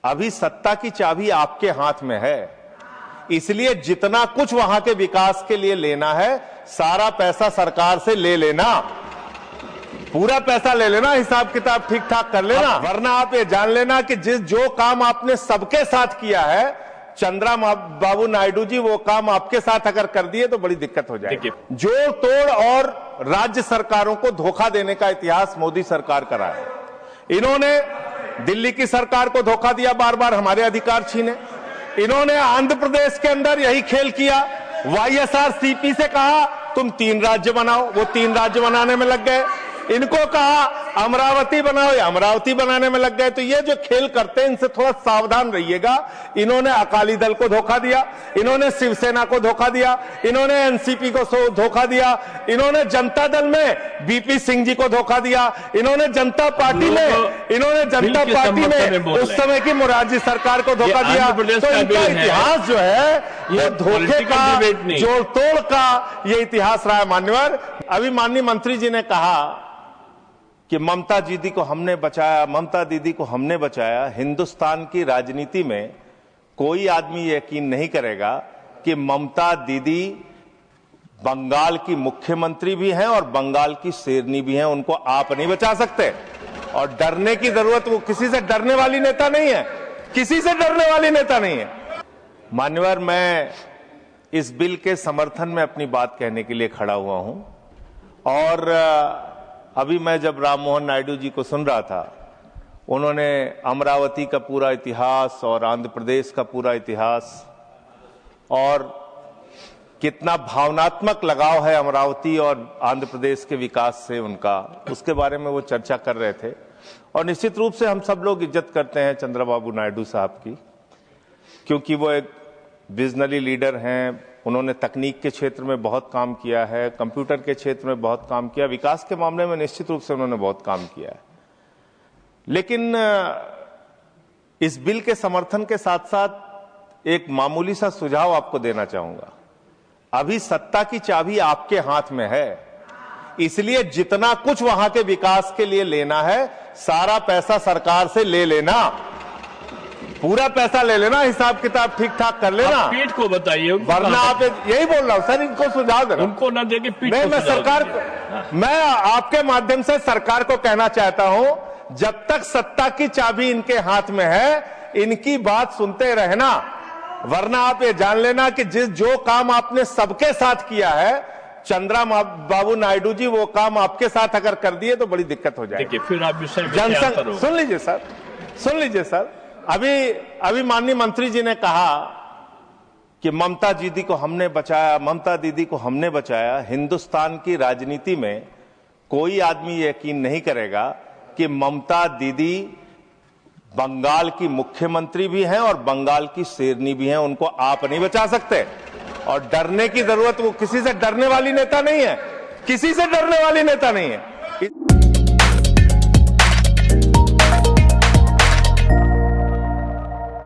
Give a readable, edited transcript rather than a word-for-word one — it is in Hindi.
अभी सत्ता की चाबी आपके हाथ में है, इसलिए जितना कुछ वहां के विकास के लिए लेना है सारा पैसा सरकार से ले लेना, पूरा पैसा ले लेना, हिसाब किताब ठीक ठाक कर लेना। वरना आप ये जान लेना कि जो काम आपने सबके साथ किया है, चंद्रबाबू नायडू जी, वो काम आपके साथ अगर कर दिए तो बड़ी दिक्कत हो जाएगी। जोड़ तोड़ और राज्य सरकारों को धोखा देने का इतिहास मोदी सरकार का रहा है। इन्होंने दिल्ली की सरकार को धोखा दिया, बार बार हमारे अधिकार छीने। इन्होंने आंध्र प्रदेश के अंदर यही खेल किया, वाईएसआरसीपी से कहा तुम 3 राज्य बनाओ, वो 3 राज्य बनाने में लग गए। इनको कहा अमरावती बनाओ, या अमरावती बनाने में लग गए। तो ये जो खेल करते हैं इनसे थोड़ा सावधान रहिएगा। इन्होंने अकाली दल को धोखा दिया, इन्होंने शिवसेना को धोखा दिया, इन्होंने एनसीपी को धोखा दिया, इन्होंने जनता दल में बीपी सिंह जी को धोखा दिया, इन्होंने जनता पार्टी में उस समय की मोरारजी सरकार को धोखा दिया। तो इनका इतिहास जो है ये धोखे का, जोड़ तोड़ का ये इतिहास रहा है। मान्यवर, अभी माननीय मंत्री जी ने कहा कि ममता दीदी को हमने बचाया, ममता दीदी को हमने बचाया। हिंदुस्तान की राजनीति में कोई आदमी यकीन नहीं करेगा कि ममता दीदी बंगाल की मुख्यमंत्री भी हैं और बंगाल की शेरनी भी हैं, उनको आप नहीं बचा सकते। और डरने की जरूरत, वो किसी से डरने वाली नेता नहीं है, किसी से डरने वाली नेता नहीं है। मान्यवर, मैं इस बिल के समर्थन में अपनी बात कहने के लिए खड़ा हुआ हूं। और अभी मैं जब राम मोहन नायडू जी को सुन रहा था, उन्होंने अमरावती का पूरा इतिहास और आंध्र प्रदेश का पूरा इतिहास और कितना भावनात्मक लगाव है अमरावती और आंध्र प्रदेश के विकास से उनका, उसके बारे में वो चर्चा कर रहे थे। और निश्चित रूप से हम सब लोग इज्जत करते हैं चंद्रबाबू नायडू साहब की, क्योंकि वो एक विजनरी लीडर हैं। उन्होंने तकनीक के क्षेत्र में बहुत काम किया है, कंप्यूटर के क्षेत्र में बहुत काम किया, विकास के मामले में निश्चित रूप से उन्होंने बहुत काम किया है। लेकिन इस बिल के समर्थन के साथ साथ एक मामूली सा सुझाव आपको देना चाहूंगा। अभी सत्ता की चाबी आपके हाथ में है, इसलिए जितना कुछ वहां के विकास के लिए लेना है सारा पैसा सरकार से ले लेना, पूरा पैसा ले लेना, हिसाब किताब ठीक ठाक कर लेना। पीठ को बताइए, वरना आप यही बोल रहा हूं सर, इनको सुझाव देना, उनको ना देके पीठ नहीं, मैं सरकार को, मैं आपके माध्यम से सरकार को कहना चाहता हूं, जब तक सत्ता की चाबी इनके हाथ में है इनकी बात सुनते रहना। वरना आप ये जान लेना कि जो काम आपने सबके साथ किया है, चंद्रबाबू नायडू जी, वो काम आपके साथ अगर कर दिए तो बड़ी दिक्कत हो जाएगी। फिर आप जनसंघ सुन लीजिए सर, सुन लीजिए सर। अभी माननीय मंत्री जी ने कहा कि ममता दीदी को हमने बचाया, ममता दीदी को हमने बचाया। हिंदुस्तान की राजनीति में कोई आदमी यकीन नहीं करेगा कि ममता दीदी बंगाल की मुख्यमंत्री भी हैं और बंगाल की शेरनी भी हैं, उनको आप नहीं बचा सकते। और डरने की जरूरत, वो किसी से डरने वाली नेता नहीं है, किसी से डरने वाली नेता नहीं है।